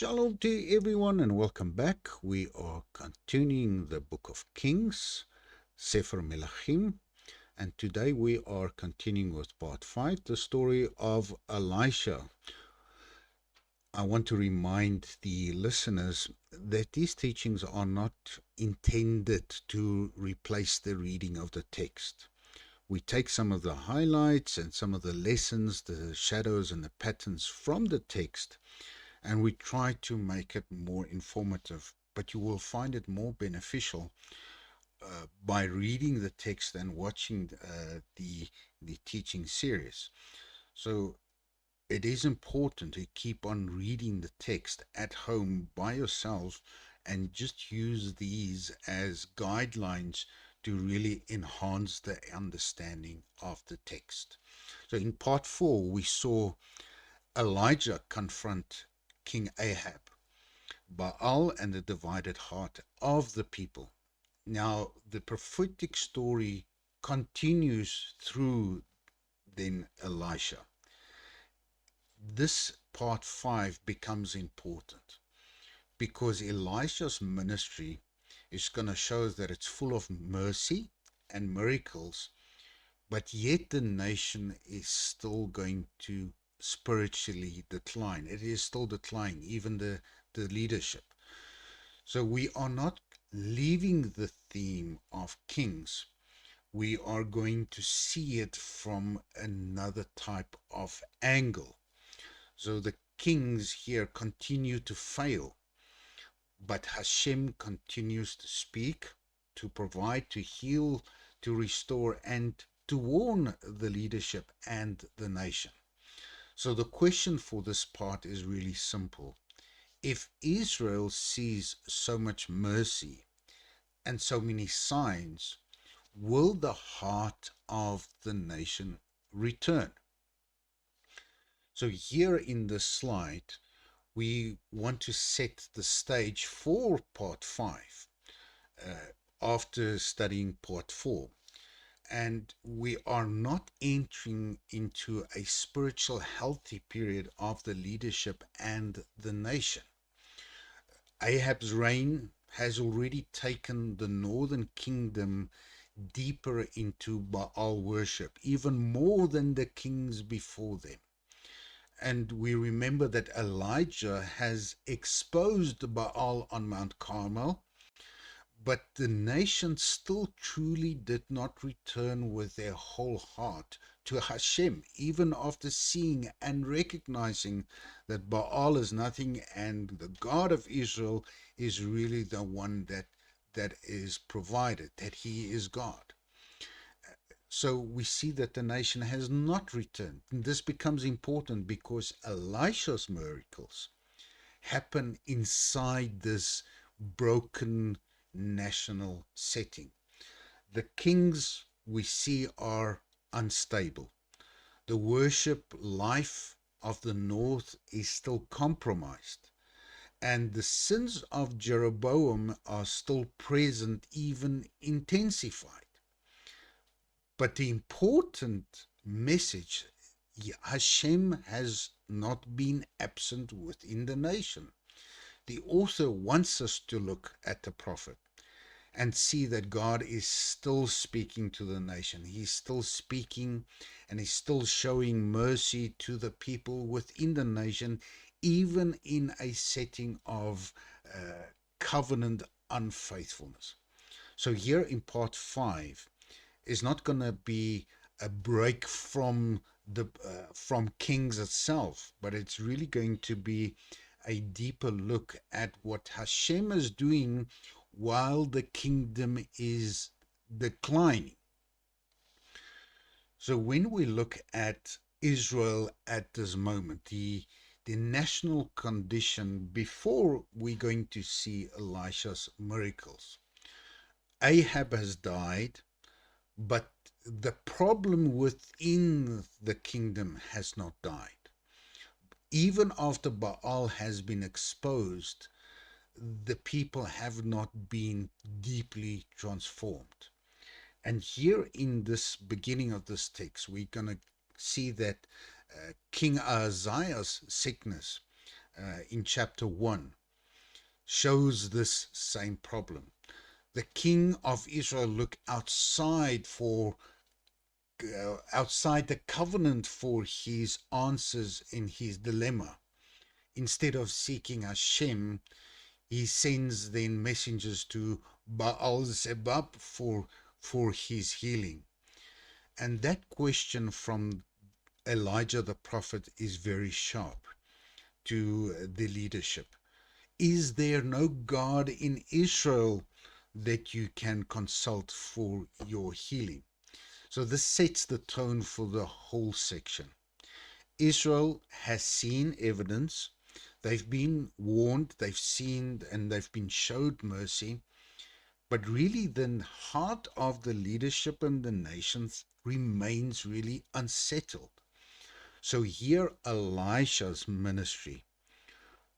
Shalom to everyone and welcome back. We are continuing the book of Kings, Sefer Melachim, and today we are continuing with part 5, the story of Elisha. I want to remind the listeners that these teachings are not intended to replace the reading of the text. We take some of the highlights and some of the lessons, the shadows and the patterns from the text, and we try to make it more informative, but you will find it more beneficial by reading the text and watching the teaching series. So it is important to keep on reading the text at home by yourself and just use these as guidelines to really enhance the understanding of the text. So in part 4, we saw Elijah confront King Ahab, Baal, and the divided heart of the people. Now, the prophetic story continues through then Elisha. This part 5 becomes important because Elisha's ministry is going to show that it's full of mercy and miracles, but yet the nation is still going to spiritually decline. It is still declining, even the leadership. So we are not leaving the theme of kings. We are going to see it from another type of angle. So the kings here continue to fail, but Hashem continues to speak, to provide, to heal, to restore, and to warn the leadership and the nation. So the question for this part is really simple. If Israel sees so much mercy and so many signs, will the heart of the nation return? So here in this slide, we want to set the stage for part 5 after studying part 4. And we are not entering into a spiritual healthy period of the leadership and the nation. Ahab's reign has already taken the northern kingdom deeper into Baal worship, even more than the kings before them. And we remember that Elijah has exposed Baal on Mount Carmel, but the nation still truly did not return with their whole heart to Hashem, even after seeing and recognizing that Baal is nothing and the God of Israel is really the one that is provided, that he is God. So we see that the nation has not returned. And this becomes important because Elisha's miracles happen inside this broken national setting. The kings we see are unstable. The worship life of the north is still compromised. And the sins of Jeroboam are still present, even intensified. But the important message, Hashem has not been absent within the nation. The author wants us to look at the prophet and see that God is still speaking to the nation. He's still speaking and he's still showing mercy to the people within the nation, even in a setting of covenant unfaithfulness. So here in part 5 is not going to be a break from from Kings itself, but it's really going to be a deeper look at what Hashem is doing while the kingdom is declining. So when we look at Israel at this moment, the national condition before we're going to see Elisha's miracles, Ahab has died, but the problem within the kingdom has not died. Even after Baal has been exposed, the people have not been deeply transformed. And here in this beginning of this text, we're going to see that King Ahaziah's sickness in chapter 1 shows this same problem. The king of Israel looked outside the covenant for his answers in his dilemma. Instead of seeking Hashem, he sends then messengers to Baal Zebub for his healing. And that question from Elijah the prophet is very sharp to the leadership. Is there no God in Israel that you can consult for your healing? So this sets the tone for the whole section. Israel has seen evidence. They've been warned, they've seen, and they've been showed mercy. But really, the heart of the leadership and the nations remains really unsettled. So here, Elisha's ministry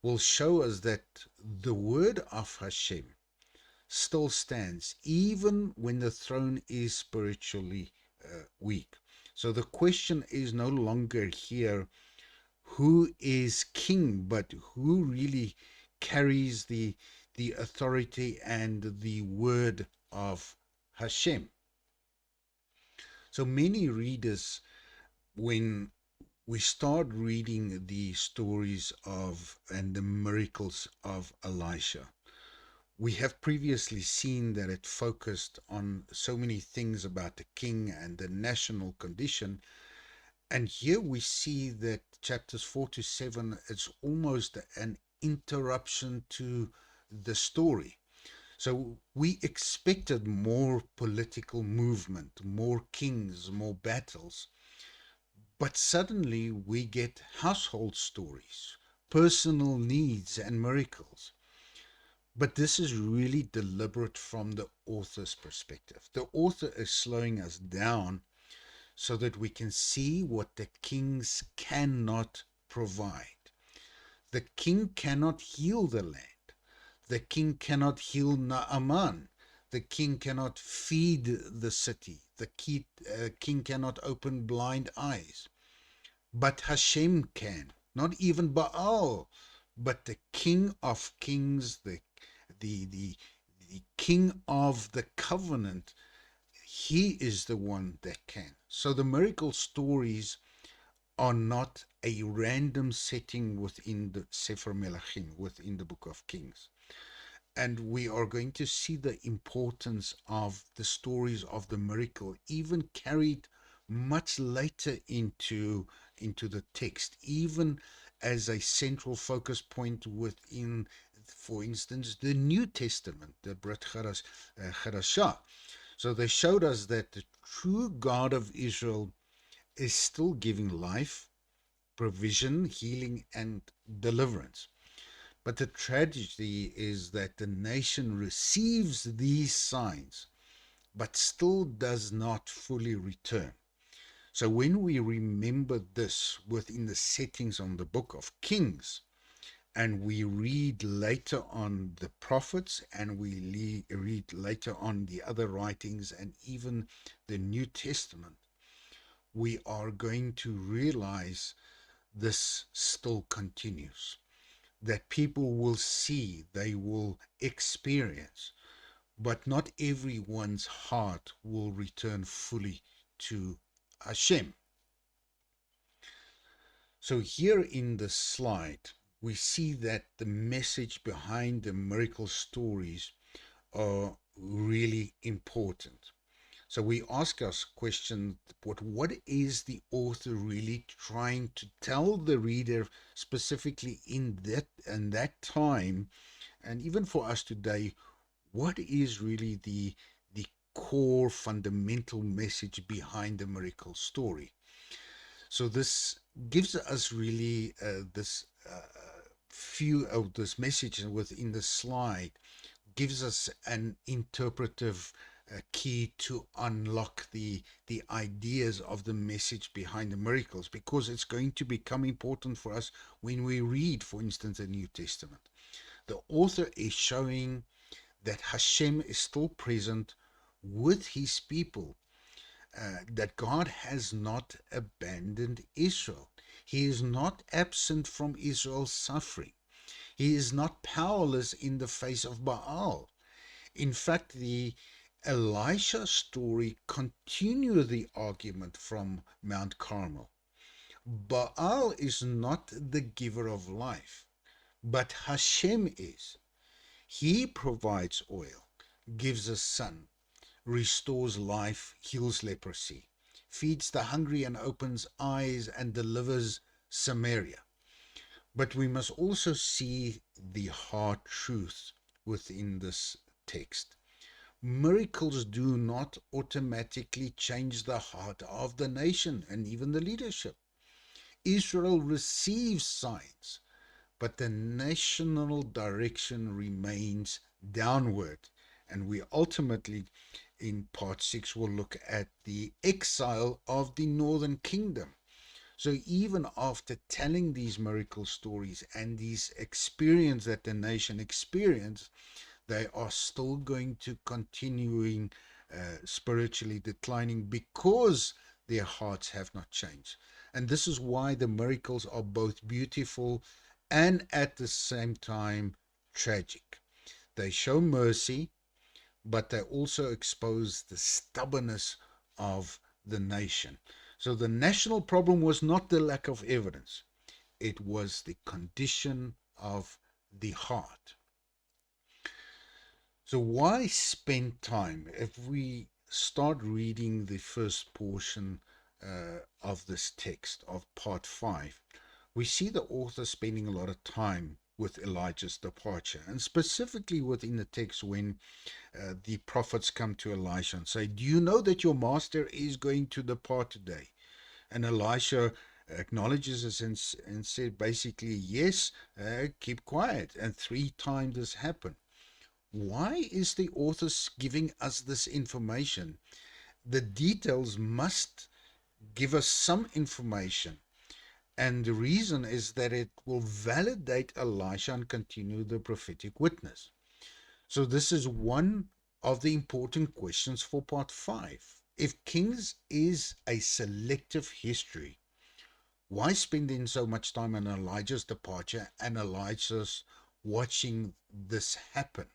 will show us that the word of Hashem still stands, even when the throne is spiritually weak. So the question is no longer here who is king, but who really carries the authority and the word of Hashem. So many readers, when we start reading the stories of and the miracles of Elisha, we have previously seen that it focused on so many things about the king and the national condition. And here we see that chapters 4 to 7, it's almost an interruption to the story. So we expected more political movement, more kings, more battles. But suddenly we get household stories, personal needs, and miracles. But this is really deliberate from the author's perspective. The author is slowing us down so that we can see what the kings cannot provide. The king cannot heal the land. The king cannot heal Naaman. The king cannot feed the city. The king cannot open blind eyes. But Hashem can. Not even Baal, but the King of Kings, the King of the covenant, he is the one that can. So the miracle stories are not a random setting within the Sefer Melachim, within the Book of Kings. And we are going to see the importance of the stories of the miracle, even carried much later into the text, even as a central focus point within, for instance, the New Testament, the Brit Chadashah. So they showed us that the true God of Israel is still giving life, provision, healing, and deliverance. But the tragedy is that the nation receives these signs, but still does not fully return. So when we remember this within the settings on the Book of Kings, and we read later on the prophets, and we read later on the other writings, and even the New Testament, we are going to realize this still continues. That people will see, they will experience, but not everyone's heart will return fully to Hashem. So here in the slide, we see that the message behind the miracle stories are really important. So we ask us question, what is the author really trying to tell the reader, specifically in that time, and even for us today, what is really the core fundamental message behind the miracle story? So this gives us really this few of this message within the slide gives us an interpretive key to unlock the ideas of the message behind the miracles, because it's going to become important for us when we read, for instance, the New Testament. The author is showing that Hashem is still present with his people, that God has not abandoned Israel. He is not absent from Israel's suffering. He is not powerless in the face of Baal. In fact, the Elisha story continues the argument from Mount Carmel. Baal is not the giver of life, but Hashem is. He provides oil, gives a son, restores life, heals leprosy, feeds the hungry and opens eyes and delivers Samaria. But we must also see the hard truth within this text. Miracles do not automatically change the heart of the nation and even the leadership. Israel receives signs, but the national direction remains downward. And we ultimately, in part 6, will look at the exile of the northern kingdom. So even after telling these miracle stories and these experience that the nation experienced, they are still going to continuing spiritually declining because their hearts have not changed. And this is why the miracles are both beautiful and at the same time tragic. They show mercy, but they also expose the stubbornness of the nation. So the national problem was not the lack of evidence, it was the condition of the heart. So why spend time? If we start reading the first portion of this text of part 5, we see the author spending a lot of time with Elijah's departure, and specifically within the text when the prophets come to Elisha and say, "Do you know that your master is going to depart today?" And Elisha acknowledges this and said basically, "Yes, keep quiet." And 3 times this happened. Why is the author giving us this information? The details must give us some information. And the reason is that it will validate Elisha and continue the prophetic witness. So this is one of the important questions for part 5. If Kings is a selective history, why spending so much time on Elijah's departure and Elijah's watching this happen?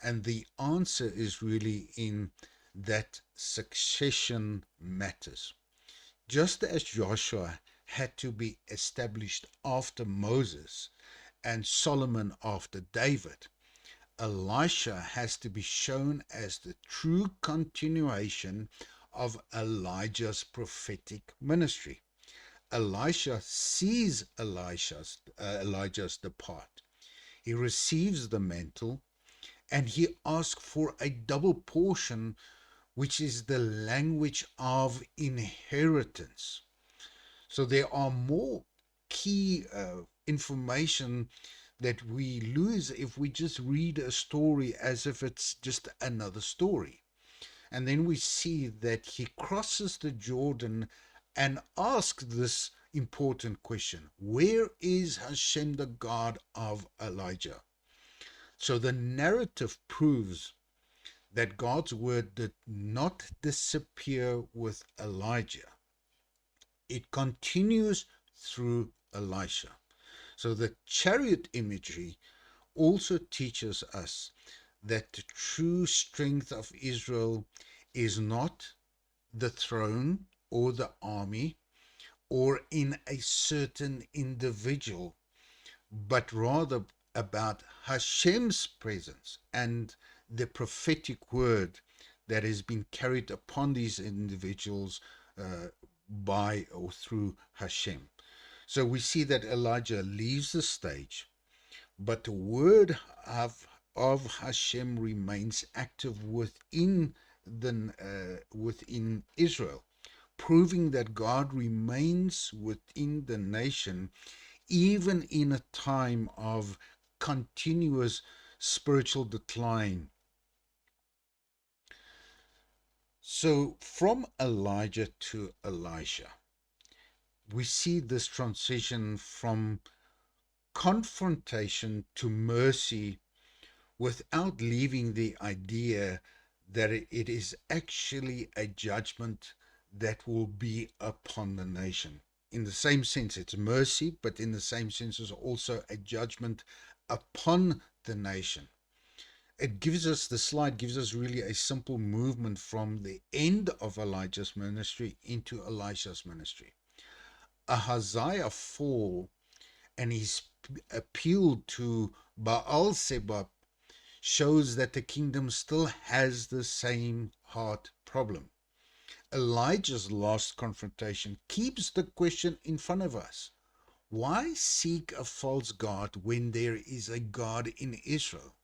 And the answer is really in that succession matters. Just as Joshua had to be established after Moses and Solomon after David, Elisha has to be shown as the true continuation of Elijah's prophetic ministry. Elisha sees Elijah's depart. He receives the mantle and he asks for a double portion, which is the language of inheritance. So there are more key information that we lose if we just read a story as if it's just another story. And then we see that he crosses the Jordan and asks this important question: where is Hashem, the God of Elijah? So the narrative proves that God's word did not disappear with Elijah. It continues through Elisha. So the chariot imagery also teaches us that the true strength of Israel is not the throne or the army or in a certain individual, but rather about Hashem's presence and the prophetic word that has been carried upon these individuals by or through Hashem. So we see that Elijah leaves the stage, but the word of Hashem remains active within within Israel, proving that God remains within the nation even in a time of continuous spiritual decline. So from Elijah to Elisha, we see this transition from confrontation to mercy without leaving the idea that it is actually a judgment that will be upon the nation. in the same sense, it's mercy, but in the same sense, it's also a judgment upon the nation. It gives us, the slide gives us really a simple movement from the end of Elijah's ministry into Elisha's ministry. Ahaziah fall and his appeal to Baal Zebub shows that the kingdom still has the same heart problem. Elijah's last confrontation keeps the question in front of us. Why seek a false god when there is a God in Israel?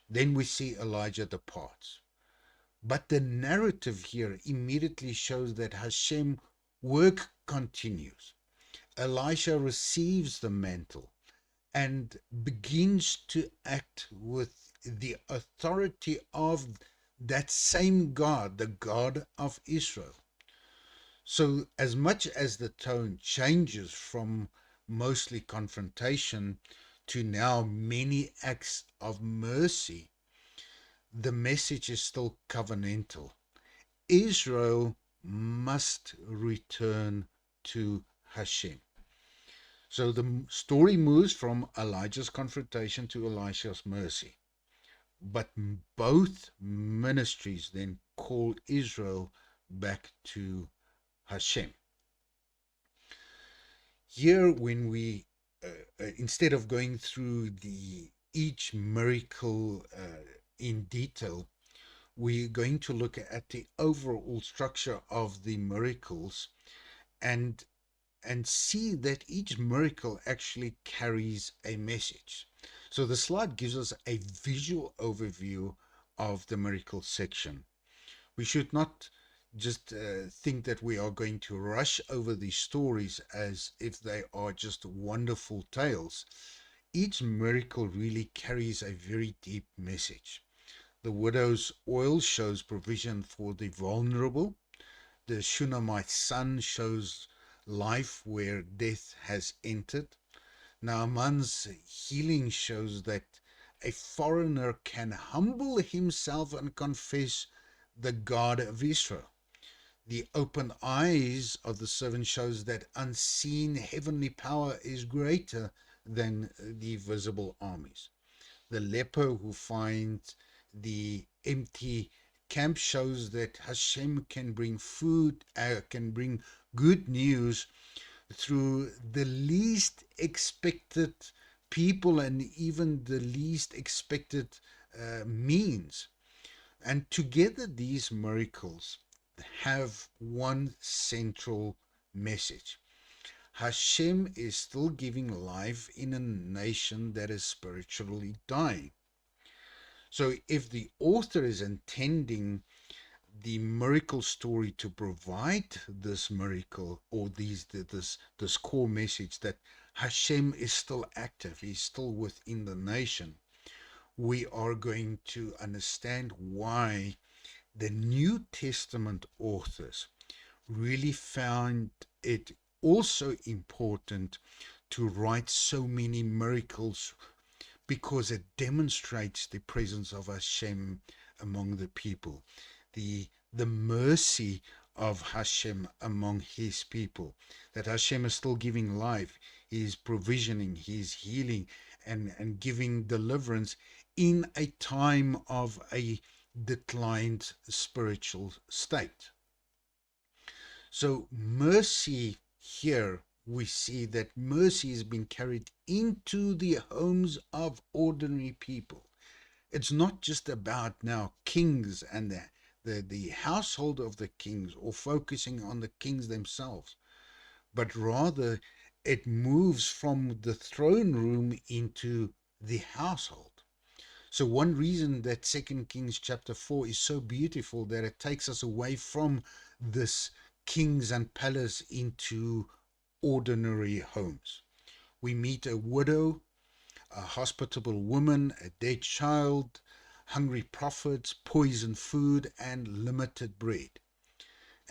Then we see Elijah departs. But the narrative here immediately shows that Hashem's work continues. Elisha receives the mantle and begins to act with the authority of that same God, the God of Israel. So as much as the tone changes from mostly confrontation to now many acts of mercy, the message is still covenantal. Israel must return to Hashem. So the story moves from Elijah's confrontation to Elisha's mercy. But both ministries then call Israel back to Hashem. Here, when we, instead of going through each miracle in detail, we're going to look at the overall structure of the miracles and see that each miracle actually carries a message. So the slide gives us a visual overview of the miracle section. We should not just think that we are going to rush over these stories as if they are just wonderful tales. Each miracle really carries a very deep message. The widow's oil shows provision for the vulnerable. The Shunammite son shows life where death has entered. Naaman's healing shows that a foreigner can humble himself and confess the God of Israel. The open eyes of the servant shows that unseen heavenly power is greater than the visible armies. The leper who finds the empty camp shows that Hashem can bring food, can bring good news through the least expected people and even the least expected means. And together these miracles have one central message. Hashem is still giving life in a nation that is spiritually dying. So if the author is intending the miracle story to provide this miracle or this core message that Hashem is still active, he's still within the nation, we are going to understand why the New Testament authors really found it also important to write so many miracles, because it demonstrates the presence of Hashem among the people, the mercy of Hashem among his people, that Hashem is still giving life, he's provisioning, he's healing and giving deliverance in a time of a declined spiritual state. So mercy here, we see that mercy is being carried into the homes of ordinary people. It's not just about now kings and the household of the kings or focusing on the kings themselves, but rather it moves from the throne room into the household. So one reason that 2 Kings chapter 4 is so beautiful, that it takes us away from this kings and palace into ordinary homes. We meet a widow, a hospitable woman, a dead child, hungry prophets, poisoned food, and limited bread.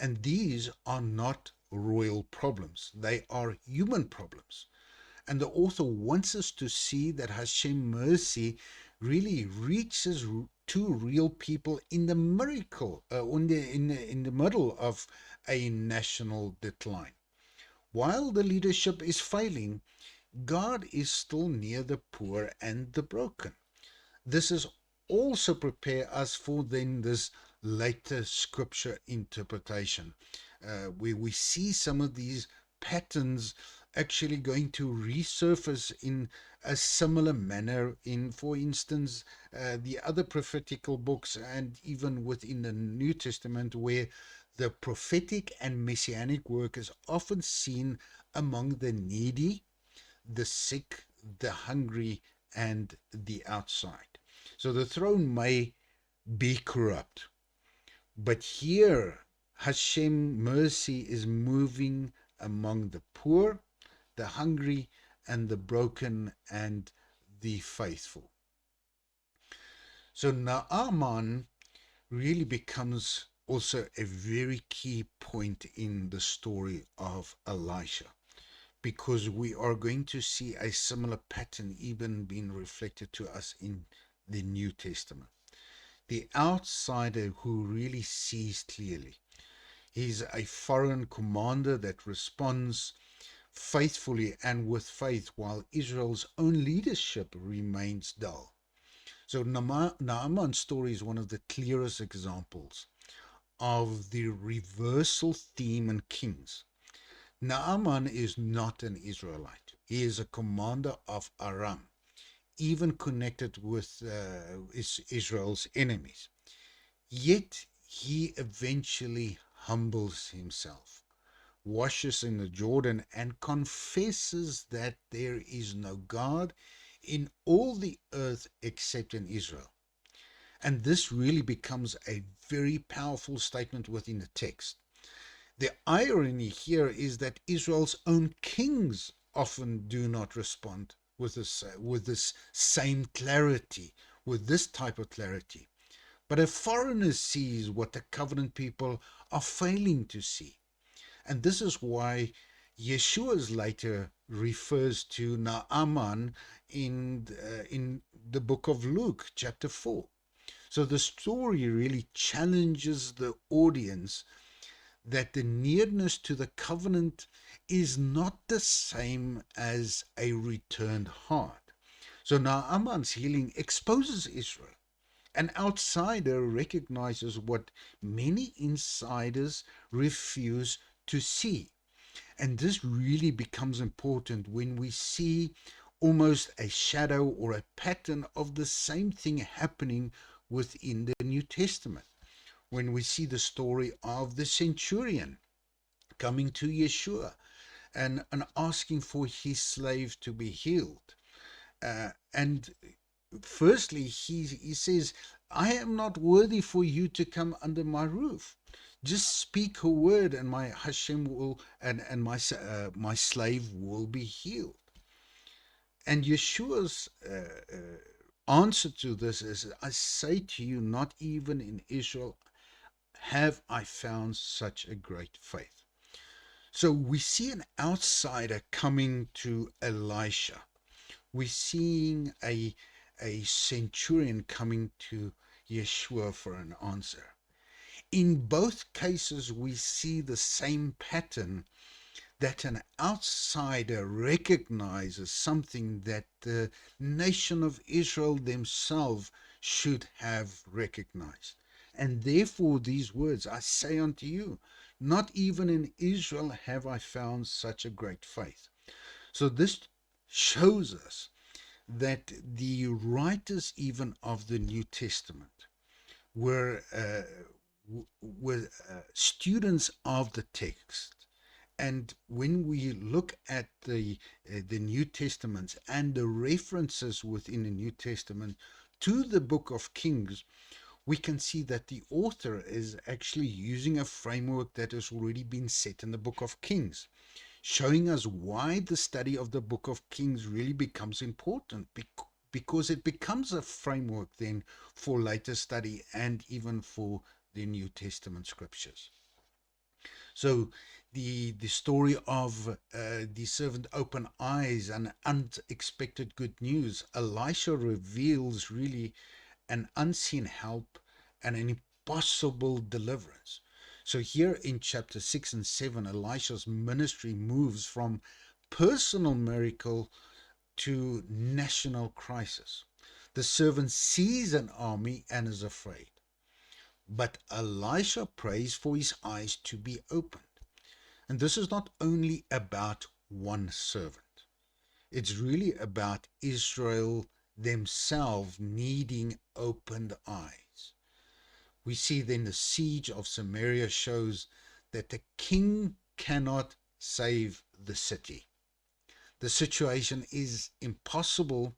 And these are not royal problems. They are human problems. And the author wants us to see that Hashem mercy really reaches to real people in the miracle, in the middle of a national decline. while the leadership is failing, God is still near the poor and the broken. This is also prepare us for then this later scripture interpretation, where we see some of these patterns actually going to resurface in a similar manner in, for instance, the other prophetical books and even within the New Testament, where the prophetic and messianic work is often seen among the needy, the sick, the hungry, and the outside. So the throne may be corrupt, but here Hashem mercy is moving among the poor, the hungry, and the broken and the faithful. So Naaman really becomes also a very key point in the story of Elisha, because we are going to see a similar pattern even being reflected to us in the New Testament. The outsider who really sees clearly. He's a foreign commander that responds faithfully and with faith while Israel's own leadership remains dull. So Naaman's story is one of the clearest examples of the reversal theme in Kings. Naaman is not an Israelite. He is a commander of Aram, even connected with Israel's enemies. Yet he eventually humbles himself, washes in the Jordan, and confesses that there is no God in all the earth except in Israel. And this really becomes a very powerful statement within the text. The irony here is that Israel's own kings often do not respond with this same clarity, with this type of clarity. But a foreigner sees what the covenant people are failing to see. And this is why Yeshua later refers to Naaman in the book of Luke, chapter 4. So the story really challenges the audience that the nearness to the covenant is not the same as a returned heart. So Naaman's healing exposes Israel. An outsider recognizes what many insiders refuse to see. And this really becomes important when we see almost a shadow or a pattern of the same thing happening within the New Testament. When we see the story of the centurion coming to Yeshua and asking for his slave to be healed. And firstly, he says, I am not worthy for you to come under my roof. Just speak a word and my Hashem will, and my slave will be healed. And Yeshua's answer to this is, I say to you, not even in Israel have I found such a great faith. So we see an outsider coming to Elisha. We're seeing a centurion coming to Yeshua for an answer. In both cases, we see the same pattern, that an outsider recognizes something that the nation of Israel themselves should have recognized. And therefore these words, I say unto you, not even in Israel have I found such a great faith. So this shows us that the writers even of the New Testament were students of the text. And when we look at the New Testament and the references within the New Testament to the book of Kings, we can see that the author is actually using a framework that has already been set in the book of Kings, showing us why the study of the book of Kings really becomes important, because it becomes a framework then for later study and even for the New Testament scriptures. So the story of the servant open eyes and unexpected good news, Elisha reveals really an unseen help and an impossible deliverance. So here in chapter 6 and 7, Elisha's ministry moves from personal miracle to national crisis. The servant sees an army and is afraid. But Elisha prays for his eyes to be opened. And this is not only about one servant, it's really about Israel themselves needing opened eyes. We see then the siege of Samaria shows that the king cannot save the city. The situation is impossible,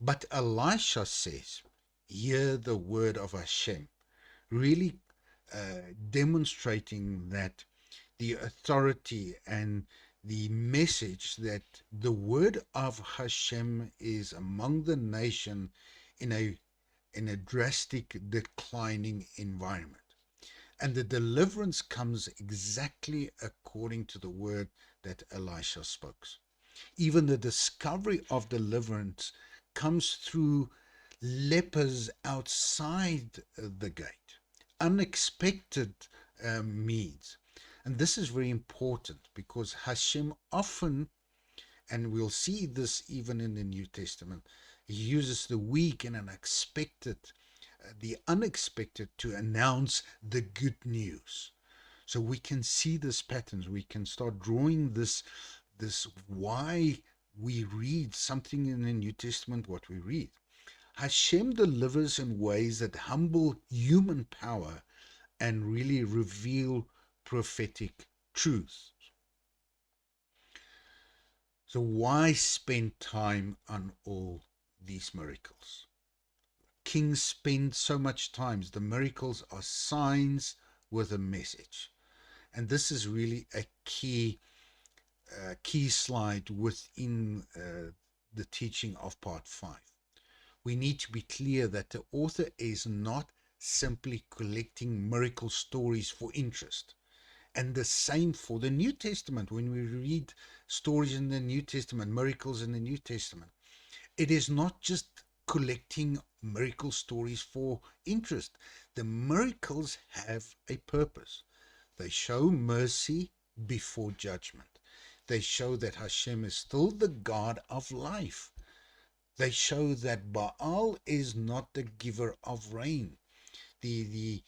but Elisha says, hear the word of Hashem, really demonstrating that the authority and the message that the word of Hashem is among the nation in a drastic declining environment. And the deliverance comes exactly according to the word that Elisha spoke. Even the discovery of deliverance comes through lepers outside the gate, unexpected means. And this is very important because Hashem often, and we'll see this even in the New Testament, he uses the weak and unexpected, the unexpected to announce the good news. So we can see this patterns. We can start drawing this why we read something in the New Testament, what we read. Hashem delivers in ways that humble human power and really reveal prophetic truths. So why spend time on all these miracles? Kings spend so much time. The miracles are signs with a message. And this is really a key slide within the teaching of part 5. We need to be clear that the author is not simply collecting miracle stories for interest. And the same for the New Testament. When we read stories in the New Testament, miracles in the New Testament, it is not just collecting miracle stories for interest. The miracles have a purpose. They show mercy before judgment. They show that Hashem is still the God of life. They show that Baal is not the giver of rain, the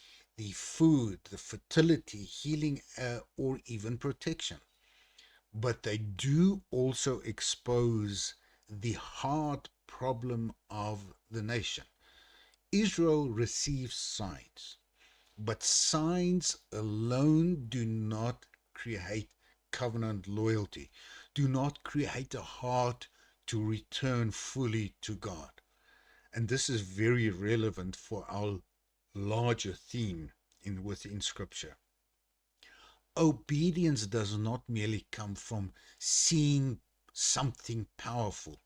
food, the fertility, healing, or even protection. But they do also expose the hard problem of the nation. Israel receives signs, but signs alone do not create covenant loyalty, do not create a heart to return fully to God. And this is very relevant for our larger theme within Scripture. Obedience does not merely come from seeing something powerful.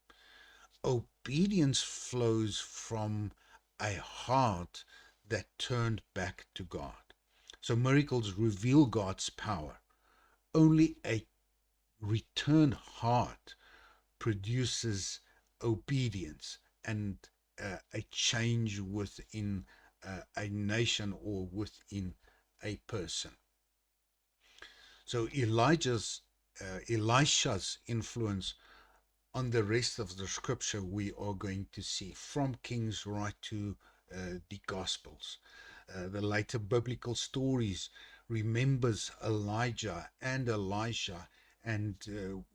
Obedience flows from a heart that turned back to God. So miracles reveal God's power. Only a returned heart produces obedience and a change within a nation or within a person. So Elisha's influence on the rest of the scripture we are going to see from Kings right to the Gospels. The later biblical stories remembers Elijah and Elisha and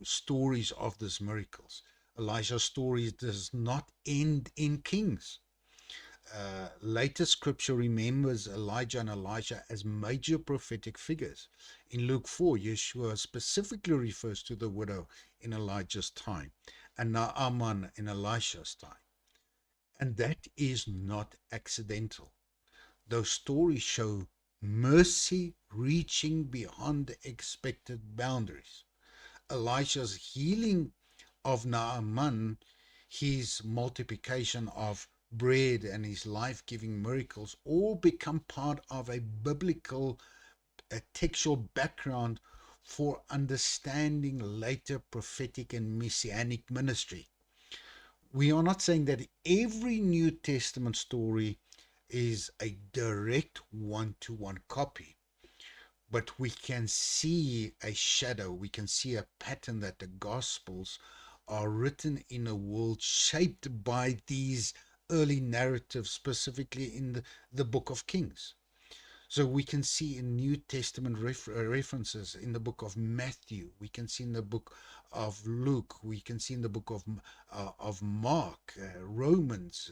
stories of these miracles. Elijah's story does not end in Kings. Later scripture remembers Elijah and Elisha as major prophetic figures. In Luke 4, Yeshua specifically refers to the widow in Elijah's time and Naaman in Elisha's time. And that is not accidental. Those stories show mercy reaching beyond expected boundaries. Elisha's healing of Naaman, his multiplication of bread and his life-giving miracles all become part of a biblical textual background for understanding later prophetic and messianic ministry. We are not saying that every New Testament story is a direct one-to-one copy, but we can see a shadow, we can see a pattern that the Gospels are written in a world shaped by these early narratives, specifically in the book of Kings. So we can see in New Testament references in the book of Matthew, we can see in the book of Luke, we can see in the book of Mark, Romans,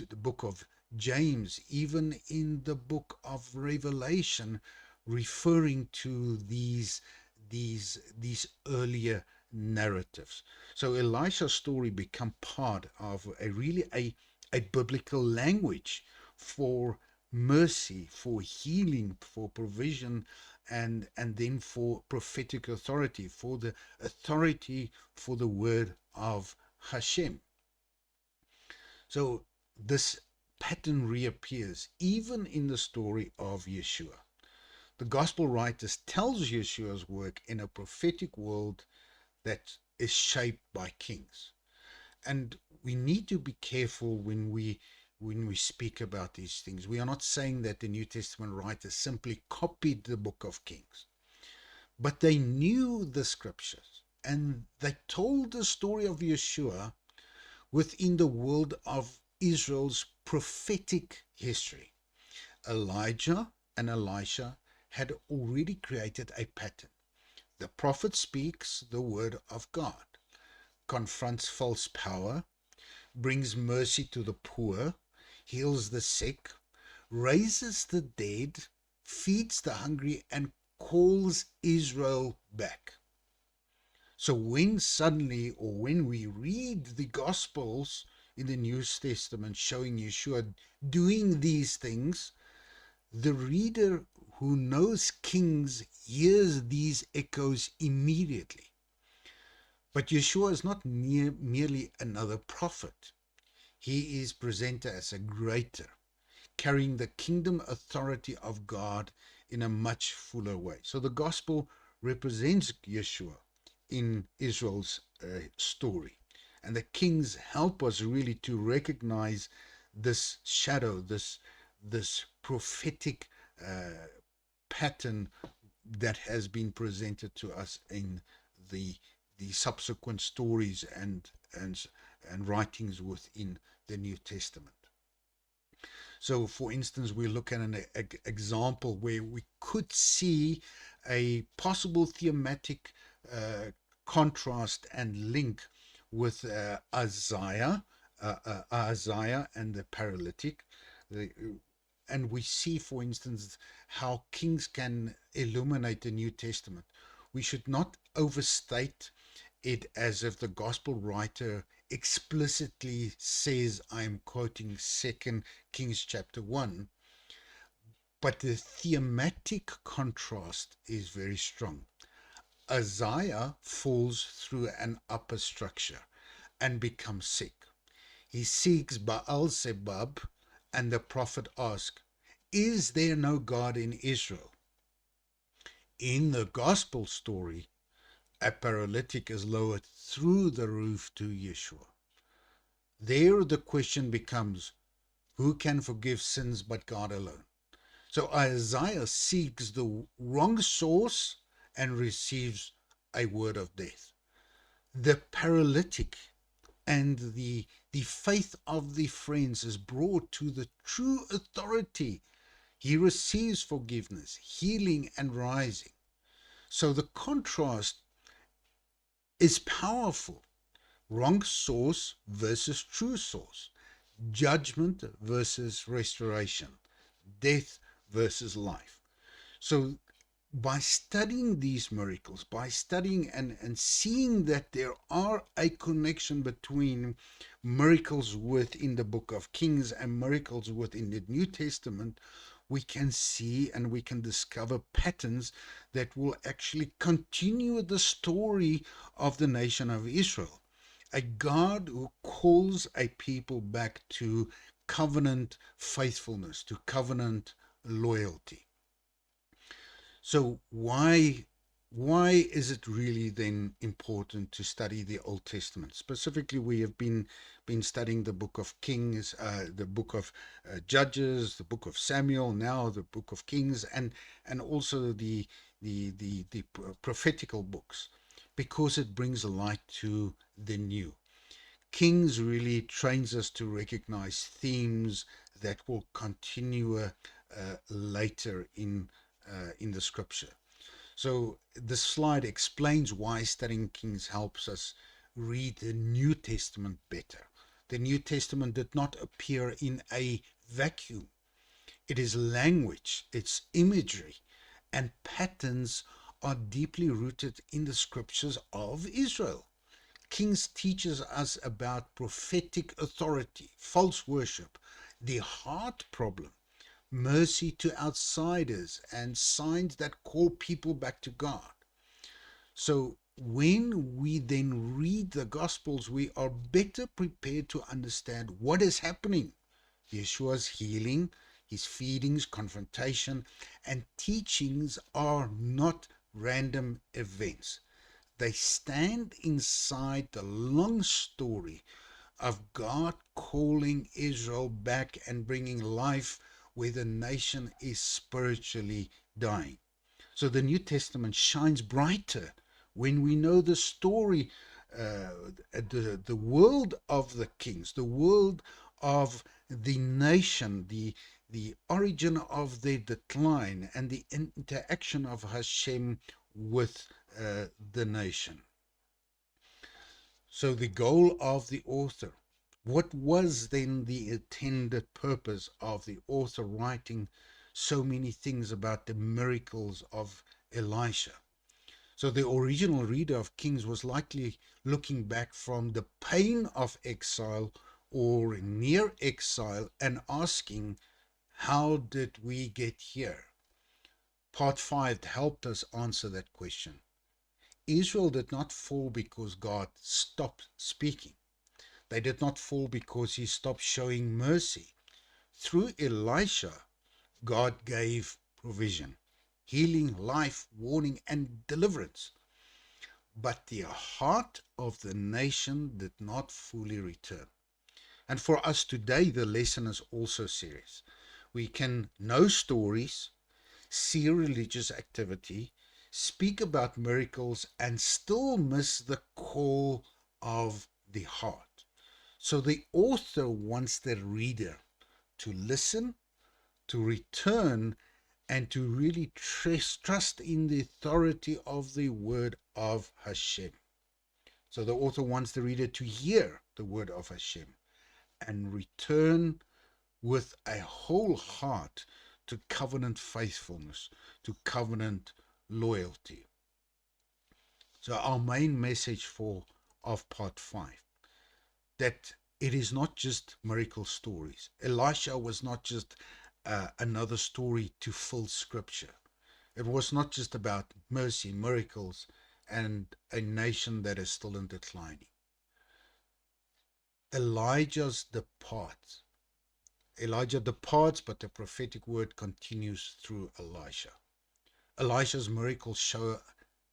the book of James, even in the book of Revelation, referring to these earlier narratives. So Elisha's story become part of a biblical language for mercy, for healing, for provision, and then for prophetic authority, for the authority for the word of Hashem. So this pattern reappears even in the story of Yeshua. The gospel writers tells Yeshua's work in a prophetic world that is shaped by kings. And we need to be careful when we speak about these things. We are not saying that the New Testament writers simply copied the book of Kings, but they knew the scriptures and they told the story of Yeshua within the world of Israel's prophetic history. Elijah and Elisha had already created a pattern. The prophet speaks the word of God, confronts false power, brings mercy to the poor, heals the sick, raises the dead, feeds the hungry, and calls Israel back. So when suddenly, or when we read the Gospels in the New Testament showing Yeshua doing these things, the reader who knows Kings hears these echoes immediately. But Yeshua is not merely another prophet. He is presented as a greater, carrying the kingdom authority of God in a much fuller way. So the gospel represents Yeshua in Israel's story. And the kings help us really to recognize this shadow, this prophetic pattern that has been presented to us in the subsequent stories and writings within the New Testament. So, for instance, we look at an example where we could see a possible thematic contrast and link with Isaiah and the paralytic. The, and we see, for instance, how kings can illuminate the New Testament. We should not overstate it as if the gospel writer explicitly says, I'm quoting 2 Kings chapter 1, but the thematic contrast is very strong. Isaiah falls through an upper structure and becomes sick. He seeks Baal Zebub, and the prophet asks, is there no God in Israel? In the gospel story, a paralytic is lowered through the roof to Yeshua. There the question becomes, who can forgive sins but God alone? So Isaiah seeks the wrong source and receives a word of death. The paralytic and the faith of the friends is brought to the true authority. He receives forgiveness, healing, and rising. So the contrast is powerful. Wrong source versus true source. Judgment versus restoration. Death versus life. So by studying these miracles, by studying and seeing that there are a connection between miracles within the book of Kings and miracles within the New Testament, we can see and we can discover patterns that will actually continue the story of the nation of Israel. A God who calls a people back to covenant faithfulness, to covenant loyalty. So why why is it really then important to study the Old Testament? Specifically, we have been studying the book of Kings, the book of Judges, the book of Samuel, now the book of Kings, and also the prophetical books, because it brings light to the new. Kings really trains us to recognize themes that will continue later in the scripture. So this slide explains why studying Kings helps us read the New Testament better. The New Testament did not appear in a vacuum. It is language, its imagery, and patterns are deeply rooted in the scriptures of Israel. Kings teaches us about prophetic authority, false worship, the heart problem, mercy to outsiders, and signs that call people back to God. So when we then read the Gospels, we are better prepared to understand what is happening. Yeshua's healing, his feedings, confrontation, and teachings are not random events. They stand inside the long story of God calling Israel back and bringing life where the nation is spiritually dying. So the New Testament shines brighter when we know the story, the world of the kings, the world of the nation, the origin of their decline, and the interaction of Hashem with the nation. So the goal of the author. What was then the intended purpose of the author writing so many things about the miracles of Elisha? So the original reader of Kings was likely looking back from the pain of exile or near exile and asking, how did we get here? Part 5 helped us answer that question. Israel did not fall because God stopped speaking. They did not fall because he stopped showing mercy. Through Elisha, God gave provision, healing, life, warning, and deliverance. But the heart of the nation did not fully return. And for us today, the lesson is also serious. We can know stories, see religious activity, speak about miracles, and still miss the call of the heart. So the author wants the reader to listen, to return, and to really trust in the authority of the word of Hashem. So the author wants the reader to hear the word of Hashem and return with a whole heart to covenant faithfulness, to covenant loyalty. So our main message of part 5, that it is not just miracle stories. Elisha was not just another story to fill scripture. It was not just about mercy, miracles, and a nation that is still in declining. Elijah's departs. Elijah departs, but the prophetic word continues through Elisha. Elisha's miracles show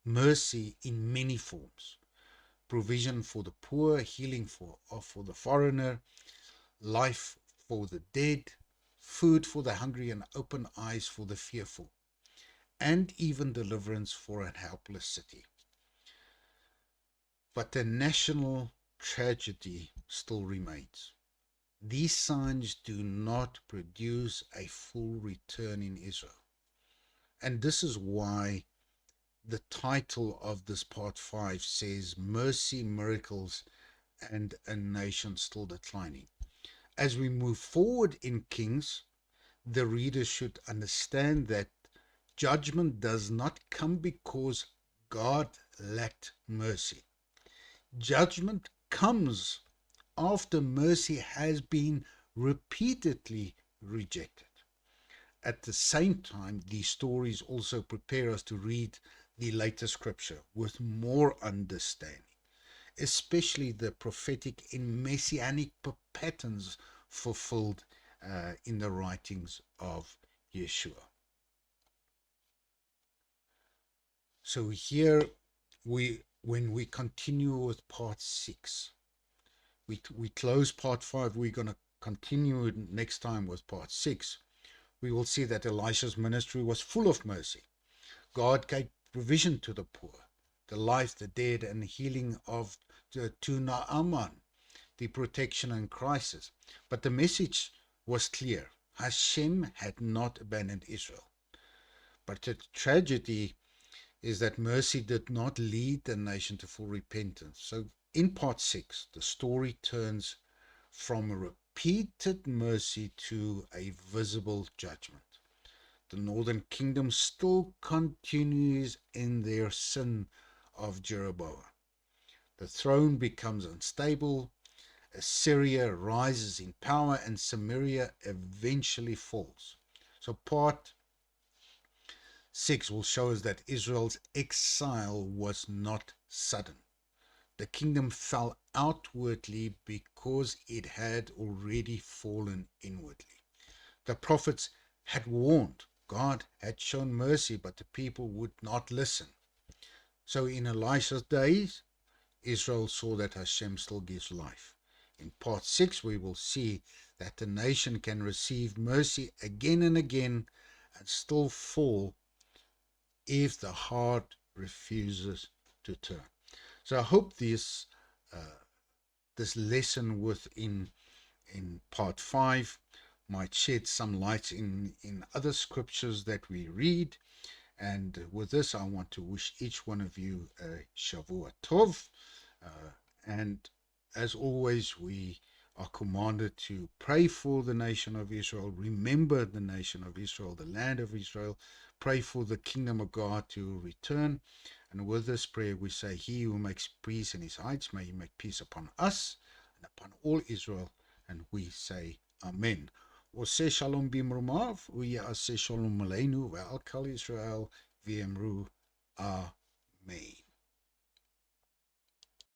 mercy in many forms. Provision for the poor, healing for the foreigner, life for the dead, food for the hungry, and open eyes for the fearful, and even deliverance for a helpless city. But the national tragedy still remains. These signs do not produce a full return in Israel. And this is why the title of this part 5 says Mercy, Miracles, and a Nation Still Declining. As we move forward in Kings, the reader should understand that judgment does not come because God lacked mercy. Judgment comes after mercy has been repeatedly rejected. At the same time, these stories also prepare us to read the later scripture with more understanding, especially the prophetic and messianic patterns fulfilled in the writings of Yeshua. So here when we continue with part 6, we close part 5. We're going to continue next time with part 6. We will see that Elisha's ministry was full of mercy. God gave provision to the poor, the life, the dead, and healing of to Naaman, the protection in crisis. But the message was clear. Hashem had not abandoned Israel. But the tragedy is that mercy did not lead the nation to full repentance. So in part 6, the story turns from a repeated mercy to a visible judgment. The northern kingdom still continues in their sin of Jeroboam. The throne becomes unstable, Assyria rises in power, and Samaria eventually falls. So part 6 will show us that Israel's exile was not sudden. The kingdom fell outwardly because it had already fallen inwardly. The prophets had warned. God had shown mercy, but the people would not listen. So in Elisha's days, Israel saw that Hashem still gives life. In part 6, we will see that the nation can receive mercy again and again and still fall if the heart refuses to turn. So I hope this lesson within in part 5 might shed some light in other scriptures that we read. And with this, I want to wish each one of you a Shavua Tov. And as always, we are commanded to pray for the nation of Israel, remember the nation of Israel, the land of Israel, pray for the kingdom of God to return. And with this prayer, we say, He who makes peace in his heights, may He make peace upon us and upon all Israel. And we say, Amen. עושה שלום במרומיו, ויעשה שלום עלינו ועל כל ישראל, ויאמרו אמן.